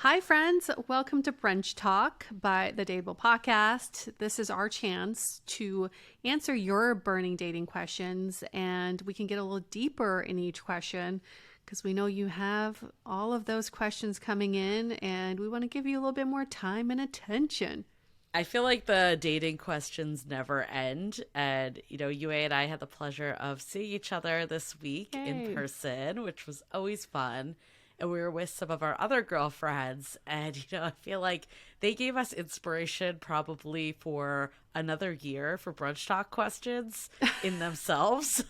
Hi, friends. Welcome to Brunch Talk by the DATEABLE podcast. This is our chance to answer your burning dating questions, and we can get a little deeper in each question because we know you have all of those questions coming in, and we want to give you a little bit more time and attention. I feel like the dating questions never end. And, Yue and I had the pleasure of seeing each other this week in Hey. person, which was always fun. And we were with some of our other girlfriends. And, I feel like they gave us inspiration probably for another year for brunch talk questions in themselves.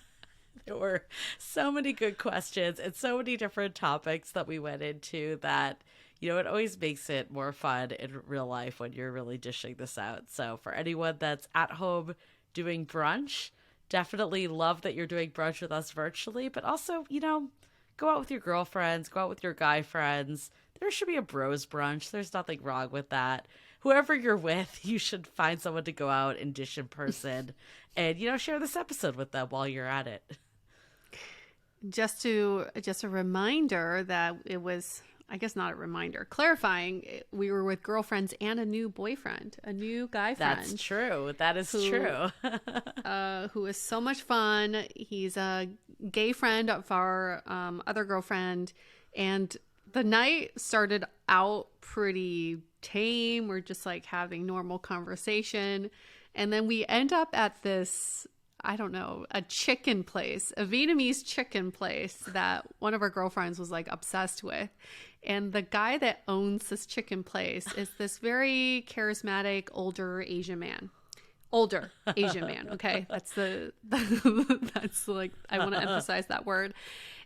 There were so many good questions and so many different topics that we went into that it always makes it more fun in real life when you're really dishing this out. So for anyone that's at home doing brunch, definitely love that you're doing brunch with us virtually, but also, go out with your girlfriends, go out with your guy friends. There should be a bros brunch. There's nothing wrong with that. Whoever you're with, you should find someone to go out and dish in person and, share this episode with them while you're at it. Just a reminder that it was, I guess not a reminder, clarifying, we were with girlfriends and a new boyfriend, a new guy friend. That's true. That is true. Who is so much fun. He's a gay friend of our other girlfriend. And the night started out pretty tame. We're just like having normal conversation. And then we end up at this, I don't know, a chicken place, a Vietnamese chicken place that one of our girlfriends was like obsessed with. And the guy that owns this chicken place is this very charismatic, older Asian man. Okay? That's like, I want to emphasize that word.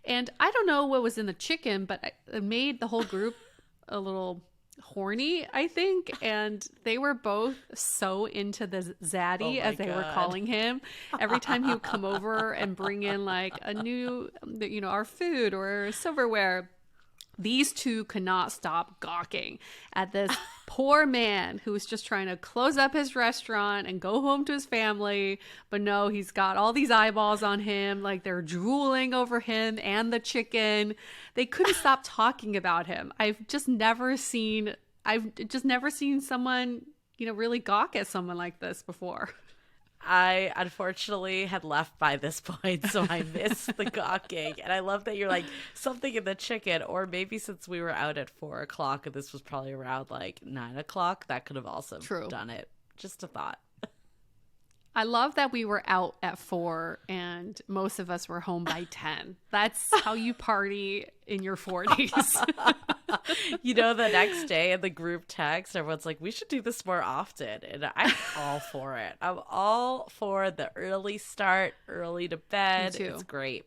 And I don't know what was in the chicken, but it made the whole group a little horny, I think. And they were both so into the zaddy, as they were calling him. Every time he would come over and bring in like a new, our food or silverware, these two could not stop gawking at this poor man who was just trying to close up his restaurant and go home to his family. But no, he's got all these eyeballs on him, like they're drooling over him and the chicken. They couldn't stop talking about him. I've just never seen someone, really gawk at someone like this before. I unfortunately had left by this point, so I missed the gawking. And I love that you're like something in the chicken, or maybe since we were out at 4:00 and this was probably around like 9:00, that could have also done it. Just a thought. I love that we were out at 4 and most of us were home by 10. That's how you party in your 40s. The next day in the group text, everyone's like, we should do this more often. And I'm all for it. I'm all for the early start, early to bed. Me too. It's great.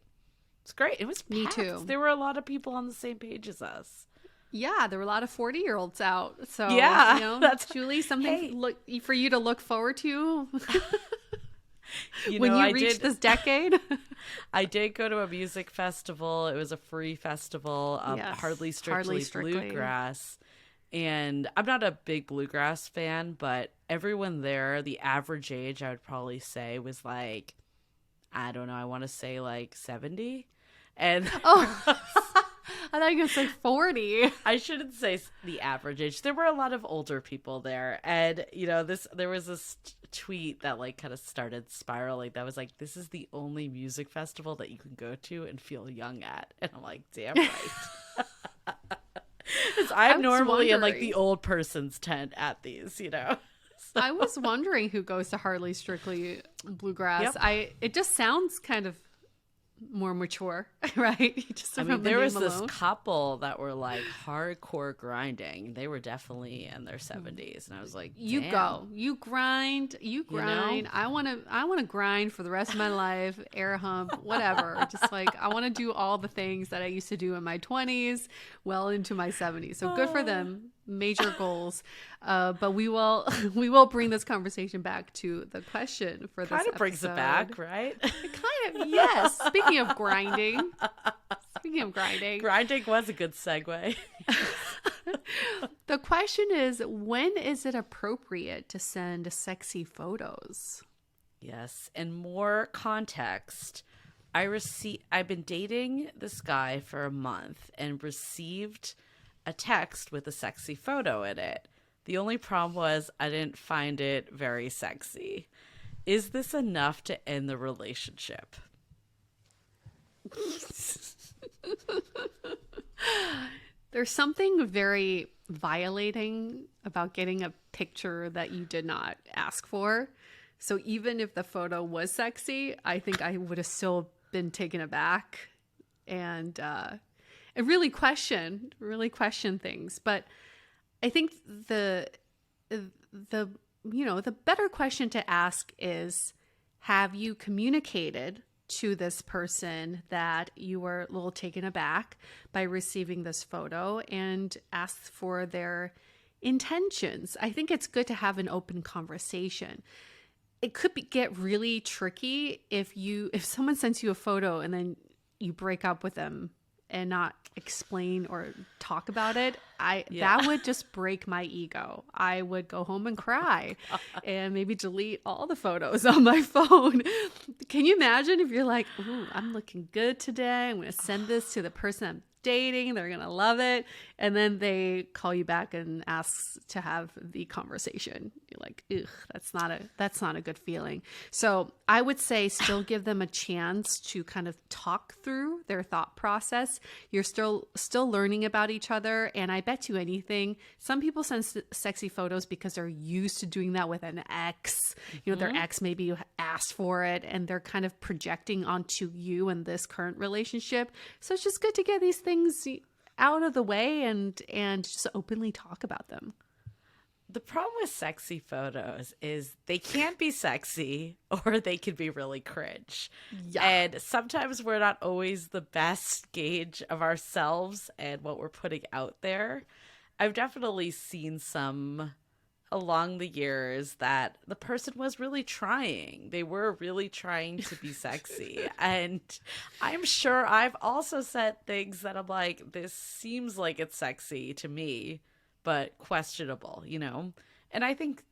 It's great. It was packed. Me too. There were a lot of people on the same page as us. Yeah, there were a lot of 40-year-olds out. So, yeah, that's Julie, something for you to look forward to when you reach this decade. I did go to a music festival. It was a free festival, Yes, Hardly Strictly Bluegrass. And I'm not a big bluegrass fan, but everyone there, the average age, I would probably say, was like, I don't know, I want to say like 70. And I thought you were going to say 40. I shouldn't say the average age. There were a lot of older people there. And, there was this tweet that like kind of started spiraling that was like, this is the only music festival that you can go to and feel young at. And I'm like, damn right. Because I'm normally in like the old person's tent at these, So. I was wondering who goes to Hardly Strictly Bluegrass. Yep. It just sounds kind of more mature, right? There was this couple that were like hardcore grinding. They were definitely in their 70s, and I was like, damn. You grind. I want to grind for the rest of my life, air hump, whatever. Just like I want to do all the things that I used to do in my 20s, well into my 70s. So good for them. Major goals. But we will bring this conversation back to the question for this episode. Kind of brings it back, right? Kind of, yes. Speaking of grinding. Grinding was a good segue. The question is, when is it appropriate to send sexy photos? Yes. And more context, I've been dating this guy for a month and received a text with a sexy photo in it. The only problem was I didn't find it very sexy. Is this enough to end the relationship? There's something very violating about getting a picture that you did not ask for. So even if the photo was sexy, I think I would have still been taken aback and really question things. But I think the better question to ask is, have you communicated to this person that you were a little taken aback by receiving this photo, and asked for their intentions? I think it's good to have an open conversation. It could get really tricky if someone sends you a photo and then you break up with them and not explain or talk about it. That would just break my ego. I would go home and cry and maybe delete all the photos on my phone. Can you imagine if you're like, ooh, I'm looking good today, I'm going to send this to the person I'm dating, they're going to love it, and then they call you back and ask to have the conversation. You're like, ugh, that's not a good feeling. So I would say still give them a chance to kind of talk through their thought process. You're still learning about each other, and I bet you anything, some people send sexy photos because they're used to doing that with an ex. Their ex maybe asked for it, and they're kind of projecting onto you and this current relationship. So it's just good to get these things out of the way and just openly talk about them. The problem with sexy photos is they can't be sexy or they can be really cringe. Yeah. And sometimes we're not always the best gauge of ourselves and what we're putting out there. I've definitely seen some along the years that the person was really trying. They were really trying to be sexy. And I'm sure I've also said things that I'm like, this seems like it's sexy to me, but questionable, And I think,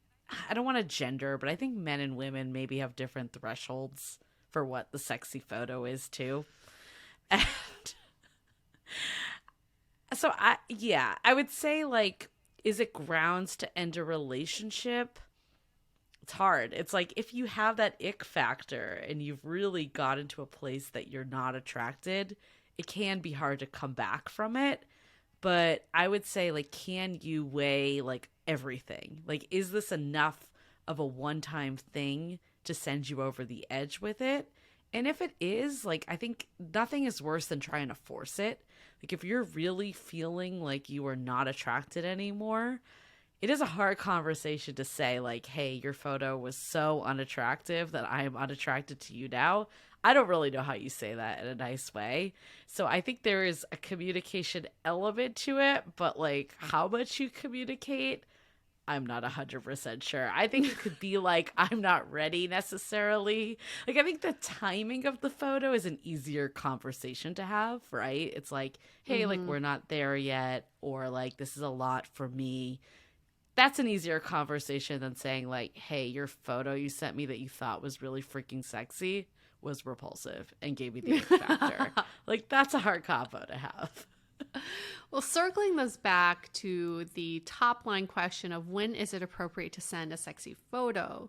I don't want to gender, but I think men and women maybe have different thresholds for what the sexy photo is too. And so I would say, like, is it grounds to end a relationship? It's hard. It's like if you have that ick factor and you've really got into a place that you're not attracted, it can be hard to come back from it. But I would say, like, can you weigh, like, everything? Like, is this enough of a one-time thing to send you over the edge with it? And if it is, like, I think nothing is worse than trying to force it. Like, if you're really feeling like you are not attracted anymore, it is a hard conversation to say, like, hey, your photo was so unattractive that I am unattracted to you now. I don't really know how you say that in a nice way. So I think there is a communication element to it, but, like, how much you communicate, I'm not 100% sure. I think it could be like, I'm not ready necessarily. Like, I think the timing of the photo is an easier conversation to have, right? It's like, hey, like, we're not there yet, or like, this is a lot for me. That's an easier conversation than saying, like, hey, your photo you sent me that you thought was really freaking sexy was repulsive and gave me the ick factor. Like, that's a hard combo to have. Well, circling this back to the top line question of when is it appropriate to send a sexy photo?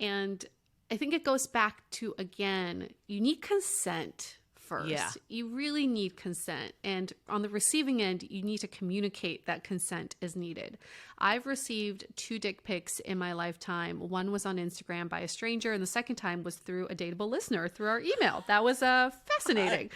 And I think it goes back to, again, you need consent first. Yeah. You really need consent. And on the receiving end, you need to communicate that consent is needed. I've received 2 dick pics in my lifetime. One was on Instagram by a stranger, and the second time was through a dateable listener through our email. That was fascinating.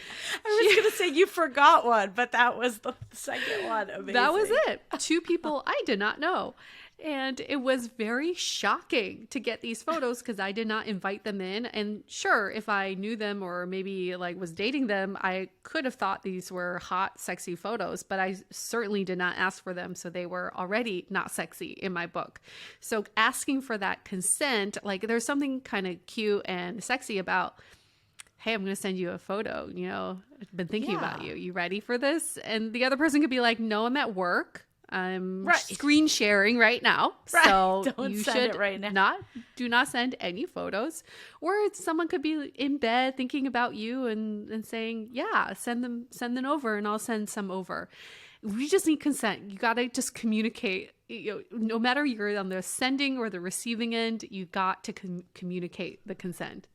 I was going to say you forgot one, but that was the second one. Amazing. That was it. 2 people I did not know. And it was very shocking to get these photos because I did not invite them in. And sure, if I knew them or maybe like was dating them, I could have thought these were hot, sexy photos, but I certainly did not ask for them. So they were already not sexy in my book. So asking for that consent, like there's something kind of cute and sexy about, hey, I'm going to send you a photo. I've been thinking about you. You ready for this? And the other person could be like, no, I'm at work. I'm screen sharing right now. Right. So Don't you send should it right now. do not send any photos. Or someone could be in bed thinking about you and saying, yeah, send them over and I'll send some over. we just need consent. You got to just communicate. No matter you're on the sending or the receiving end, you got to communicate the consent.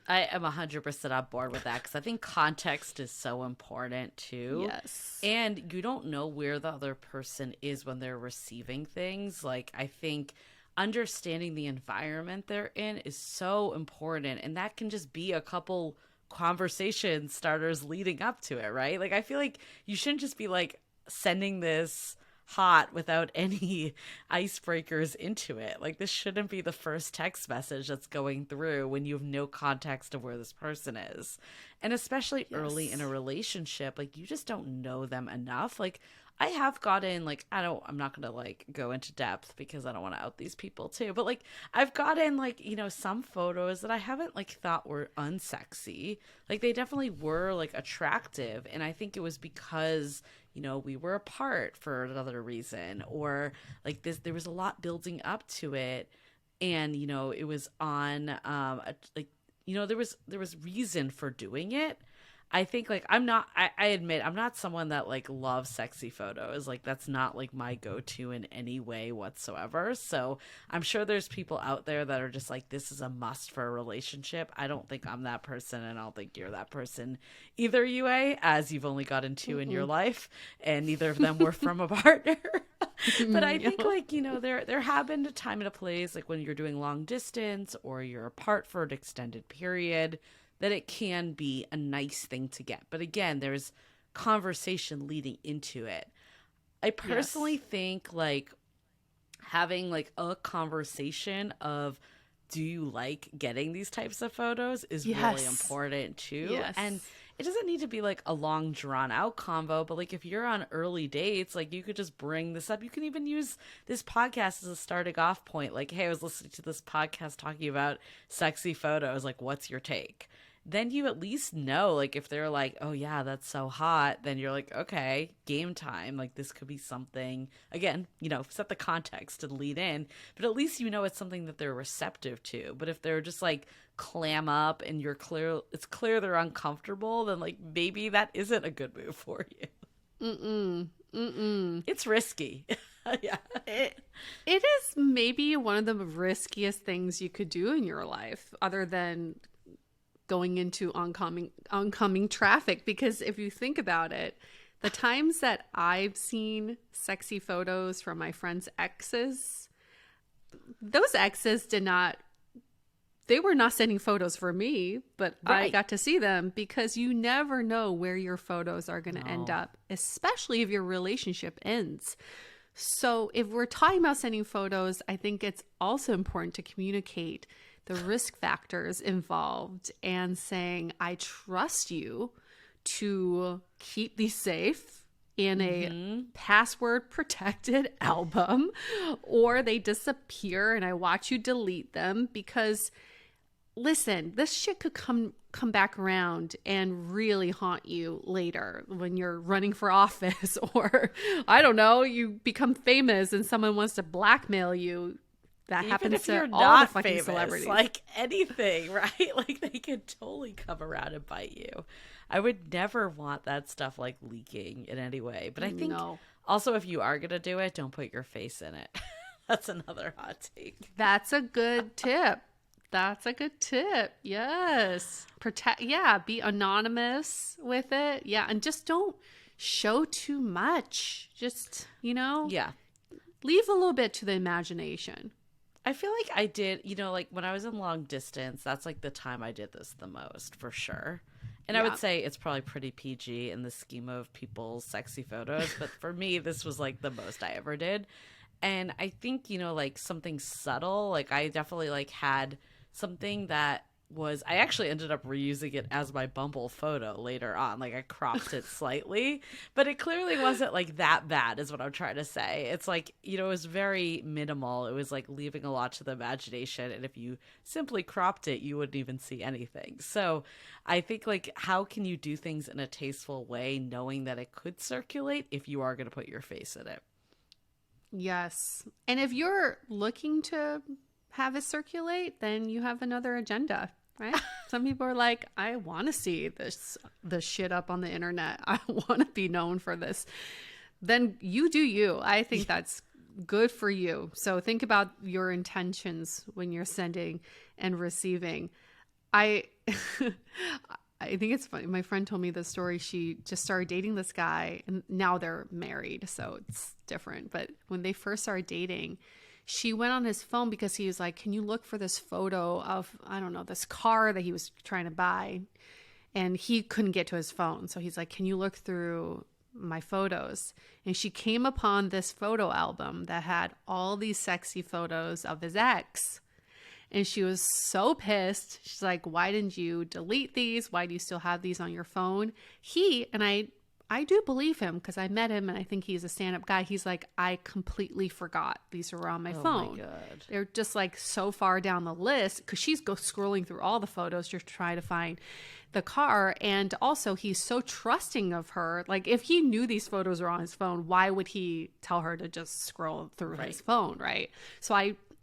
I am 100% on board with that because I think context is so important too. Yes. And you don't know where the other person is when they're receiving things. Like, I think understanding the environment they're in is so important. And that can just be a couple conversation starters leading up to it, right? Like, I feel like you shouldn't just be like sending this hot without any icebreakers into it. Like, this shouldn't be the first text message that's going through when you have no context of where this person is. And especially early in a relationship, like, you just don't know them enough. Like, I have gotten, like, I'm not gonna like go into depth because I don't want to out these people too, but like, I've gotten like, you know, some photos that I haven't like thought were unsexy. Like, they definitely were like attractive, and I think it was because, you know, we were apart for another reason, or like there was a lot building up to it, and, you know, it was on like, you know, there was reason for doing it. I think, like, I admit I'm not someone that like loves sexy photos. Like, that's not like my go-to in any way whatsoever. So I'm sure there's people out there that are just like, this is a must for a relationship. I don't think I'm that person, and I don't think you're that person either, UA, as you've only gotten two in your life, and neither of them were from a partner. But I think, like, you know, there have been a time and a place, like when you're doing long distance or you're apart for an extended period, that it can be a nice thing to get. But again, there's conversation leading into it. I personally think, like, having like a conversation of, do you like getting these types of photos, is really important too. Yes. And it doesn't need to be like a long drawn out convo, but like if you're on early dates, like you could just bring this up. You can even use this podcast as a starting off point. Like, hey, I was listening to this podcast talking about sexy photos. Like, what's your take? Then you at least know, like, if they're like, oh yeah, that's so hot, then you're like, okay, game time. Like, this could be something, again, you know, set the context and lead in, but at least you know it's something that they're receptive to. But if they're just like clam up and it's clear they're uncomfortable, then like maybe that isn't a good move for you. It's risky. Yeah. It is maybe one of the riskiest things you could do in your life, other than going into oncoming traffic. Because if you think about it, the times that I've seen sexy photos from my friends' exes, those exes they were not sending photos for me, but I got to see them, because you never know where your photos are going to end up, especially if your relationship ends. So if we're talking about sending photos, I think it's also important to communicate the risk factors involved and saying, I trust you to keep these safe in a password protected album, or they disappear and I watch you delete them. Because listen, this shit could come back around and really haunt you later when you're running for office, or I don't know, you become famous and someone wants to blackmail you. That happens to all the fucking celebrities. Like anything, right? Like, they could totally come around and bite you. I would never want that stuff like leaking in any way. But I think also, if you are going to do it, don't put your face in it. That's another hot take. That's a good tip. That's a good tip. Yes. Be anonymous with it. Yeah. And just don't show too much. Just, leave a little bit to the imagination. I feel like I did, like when I was in long distance, that's like the time I did this the most, for sure. And I would say it's probably pretty PG in the scheme of people's sexy photos. But for me, this was like the most I ever did. And I think, like something subtle, like I definitely like had something that I actually ended up reusing it as my Bumble photo later on. Like, I cropped it slightly, but it clearly wasn't like that bad, is what I'm trying to say. It's like, it was very minimal. It was like leaving a lot to the imagination. And if you simply cropped it, you wouldn't even see anything. So I think, like, how can you do things in a tasteful way, knowing that it could circulate if you are going to put your face in it? Yes. And if you're looking to have it circulate, then you have another agenda. Right? Some people are like, I want to see this shit up on the internet. I want to be known for this then you do you. I think that's good for you. So think about your intentions when you're sending and receiving. I I think it's funny. My friend told me this story. She just started dating this guy and now they're married, so it's different. But when they first started dating, she went on his phone because he was like, "Can you look for this photo of, I don't know, this car that he was trying to buy?" And he couldn't get to his phone. So he's like, "Can you look through my photos?" And she came upon this photo album that had all these sexy photos of his ex. And she was so pissed. She's like, "Why didn't you delete these? Why do you still have these on your phone?" And I do believe him because I met him and I think he's a stand-up guy. He's like, "I completely forgot these were on my phone. My God. They're just like so far down the list," because she's scrolling through all the photos to try to find the car. And also he's so trusting of her. Like if he knew these photos were on his phone, why would he tell her to just scroll through his phone, right? So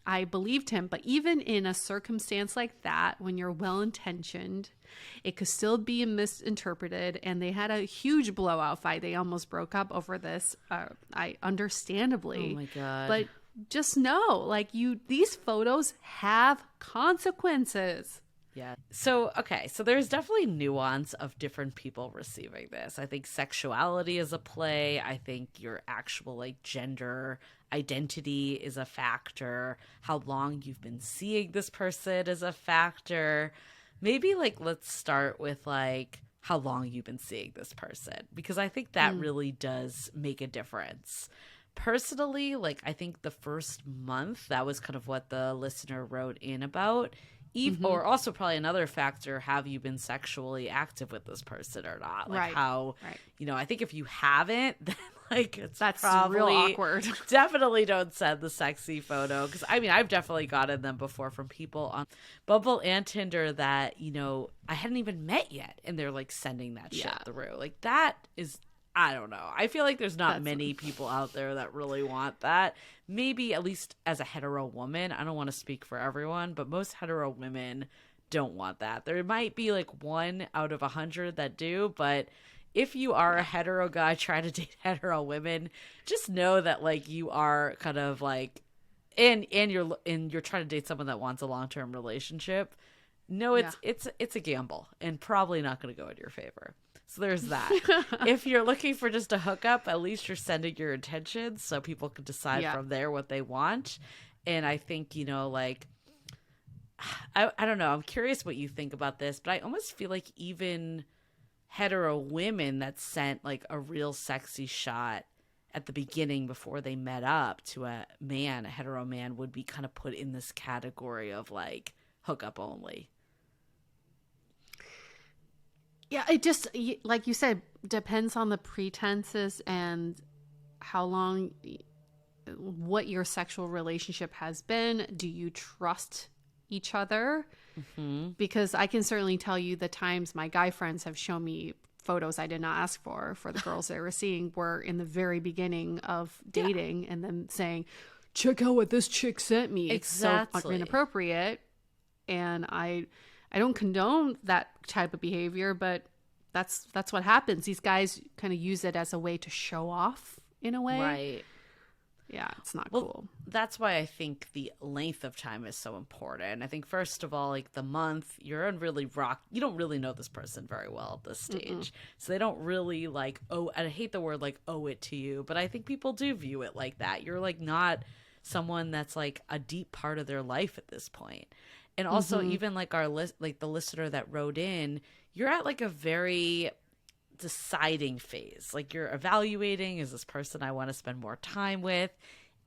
I believed him. But even in a circumstance like that, when you're well-intentioned, it could still be misinterpreted. And they had a huge blowout fight. They almost broke up over this. I understandably. Oh my God. But just know, like these photos have consequences. Yeah. So, okay. So there's definitely nuance of different people receiving this. I think sexuality is a play. I think your actual like gender identity is a factor. How long you've been seeing this person is a factor. Maybe like let's start with like how long you've been seeing this person, because I think that really does make a difference. Personally, like I think the first month, that was kind of what the listener wrote in about. Or also probably another factor, have you been sexually active with this person or not? Like how, you know, I think if you haven't, then like that's probably real awkward. Definitely don't send the sexy photo. Because I mean, I've definitely gotten them before from people on Bumble and Tinder that, you know, I hadn't even met yet. And they're like sending that shit through. Like that is, I don't know. I feel like there's not many people out there that really want that. Maybe at least as a hetero woman. I don't want to speak for everyone, but most hetero women don't want that. There might be like 1 out of 100 that do, but if you are a hetero guy trying to date hetero women, just know that like you are kind of like, and you're trying to date someone that wants a long-term relationship. No, it's a gamble and probably not going to go in your favor. So there's that. If you're looking for just a hookup, at least you're sending your intentions so people can decide from there what they want. And I think, you know, like, I don't know. I'm curious what you think about this, but I almost feel like even hetero women that sent like a real sexy shot at the beginning before they met up to a hetero man, would be kind of put in this category of like hookup only. Yeah, it just, like you said, depends on the pretenses and how long, what your sexual relationship has been. Do you trust each other? Because I can certainly tell you the times my guy friends have shown me photos I did not ask for the girls they were seeing were in the very beginning of dating and then saying, "Check out what this chick sent me." Exactly. It's so inappropriate. And I don't condone that type of behavior, but that's what happens. These guys kind of use it as a way to show off in a way. Right. Yeah, it's not cool. That's why I think the length of time is so important. I think first of all, like the month, you're on really you don't really know this person very well at this stage. So they don't really like, and I hate the word like owe it to you, but I think people do view it like that. You're like not someone that's like a deep part of their life at this point. And also even like the listener that wrote in, you're at like a very deciding phase. Like you're evaluating, is this person I want to spend more time with?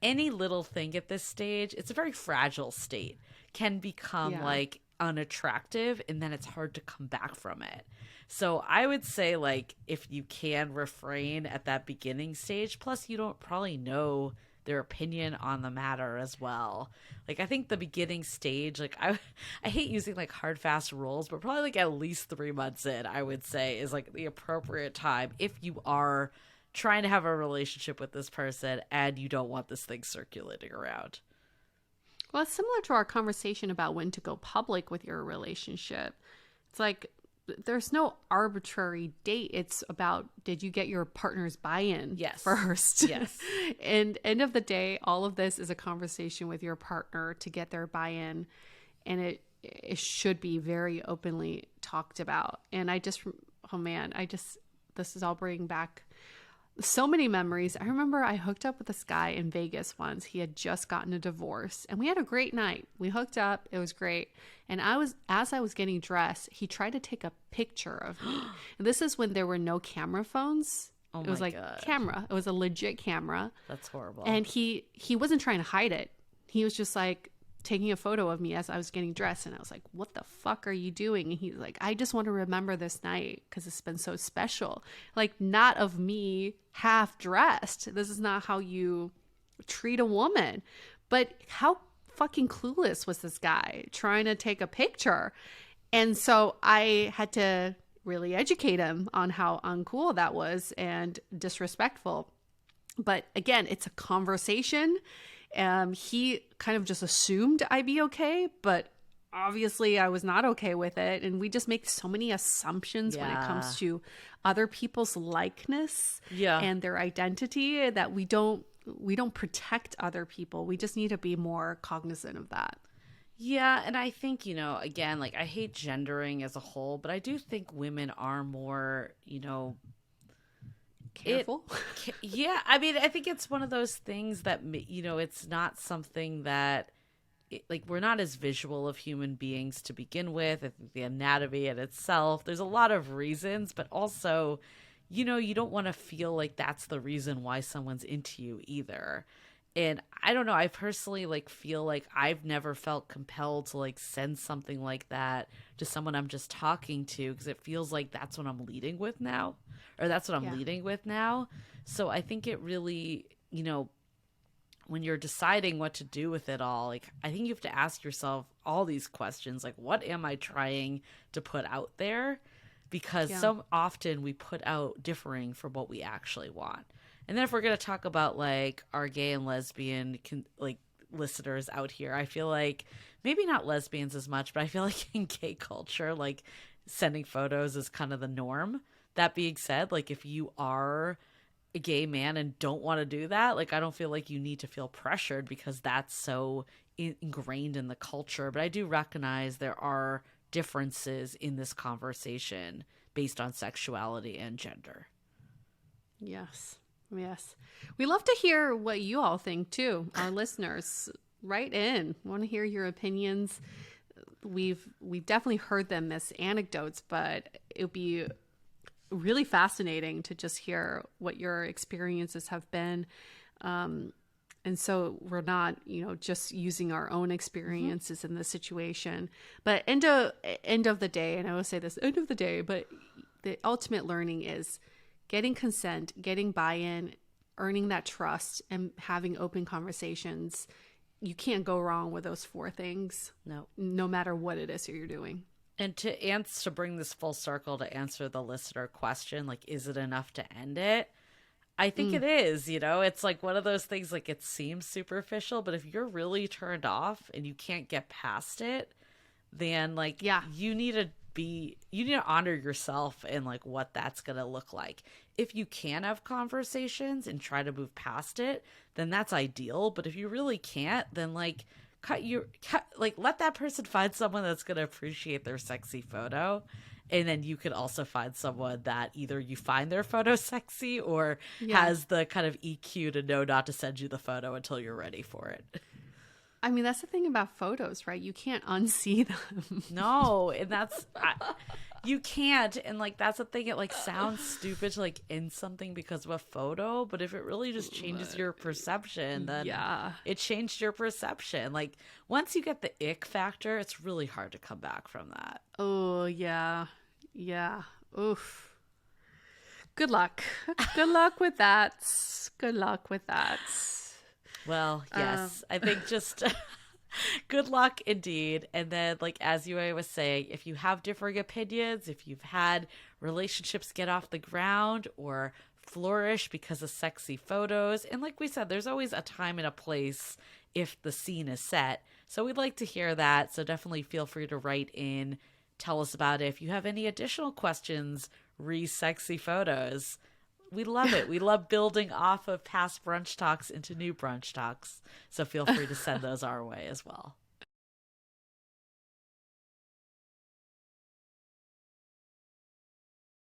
Any little thing at this stage, it's a very fragile state, can become like unattractive, and then it's hard to come back from it. So I would say like if you can refrain at that beginning stage, plus you don't probably know their opinion on the matter as well. Like I think the beginning stage, like I hate using like hard fast rules, but probably like at least 3 months in, I would say is like the appropriate time if you are trying to have a relationship with this person and you don't want this thing circulating around. Well, it's similar to our conversation about when to go public with your relationship. It's like there's no arbitrary date. It's about, did you get your partner's buy-in Yes. first? Yes. And end of the day, all of this is a conversation with your partner to get their buy-in, and it should be very openly talked about. And oh man, this is all bringing back so many memories. I remember I hooked up with this guy in Vegas once. He had just gotten a divorce and we had a great night. We hooked up. It was great. And as I was getting dressed, he tried to take a picture of me. And this is when there were no camera phones. Oh it was my like God. camera. It was a legit camera. That's horrible. And he wasn't trying to hide it. He was just like taking a photo of me as I was getting dressed. And I was like, what the fuck are you doing? And he's like, I just want to remember this night because it's been so special. Like, not of me half dressed. This is not how you treat a woman. But how fucking clueless was this guy trying to take a picture? And so I had to really educate him on how uncool that was and disrespectful. But again, it's a conversation. He kind of just assumed I'd be okay, but obviously I was not okay with it. And we just make so many assumptions when it comes to other people's likeness and their identity that we don't protect other people. We just need to be more cognizant of that. Yeah, and I think, again, like, I hate gendering as a whole, but I do think women are more, Careful. Yeah, I mean, I think it's one of those things that, it's not something that, like, we're not as visual of human beings to begin with. I think the anatomy in itself, there's a lot of reasons, but also, you don't want to feel like that's the reason why someone's into you either. And I don't know, I personally, like, feel like I've never felt compelled to, like, send something like that to someone I'm just talking to, because it feels like that's what I'm leading with now, or that's what I'm leading with now. So I think it really, when you're deciding what to do with it all, like, I think you have to ask yourself all these questions, like, what am I trying to put out there? Because so often we put out differing from what we actually want. And then if we're going to talk about, like, our gay and lesbian, like, listeners out here, I feel like maybe not lesbians as much, but I feel like in gay culture, like, sending photos is kind of the norm. That being said, like, if you are a gay man and don't want to do that, like, I don't feel like you need to feel pressured because that's so ingrained in the culture. But I do recognize there are differences in this conversation based on sexuality and gender. Yes. We love to hear what you all think too. Our listeners, write in. We want to hear your opinions. We've definitely heard them as anecdotes, but it would be really fascinating to just hear what your experiences have been. And so we're not, just using our own experiences in this situation. But end of the day, and I will say this, end of the day, but the ultimate learning is getting consent, getting buy-in, earning that trust, and having open conversations. You can't go wrong with those 4 things. No matter what it is that you're doing. And to bring this full circle, to answer the listener question, like, is it enough to end it? I think it is, it's like one of those things, like, it seems superficial, but if you're really turned off and you can't get past it, then, like, you need to honor yourself and, like, what that's going to look like. If you can have conversations and try to move past it, then that's ideal. But if you really can't, then, like, let that person find someone that's going to appreciate their sexy photo. And then you can also find someone that either you find their photo sexy or has the kind of EQ to know not to send you the photo until you're ready for it. I mean, that's the thing about photos, right? You can't unsee them. No, and you can't. And, like, that's the thing. It, like, sounds stupid to, like, end something because of a photo, but if it really just changes your perception, then it changed your perception. Like, once you get the ick factor, it's really hard to come back from that. Oh, yeah. Oof. Good luck. Good luck with that. Good luck with that. Well, yes, I think just good luck indeed. And then, like, as you was saying, if you have differing opinions, if you've had relationships get off the ground or flourish because of sexy photos, and like we said, there's always a time and a place if the scene is set. So we'd like to hear that. So definitely feel free to write in tell us about it. If you have any additional questions, sexy photos, we love it. We love building off of past brunch talks into new brunch talks. So feel free to send those our way as well.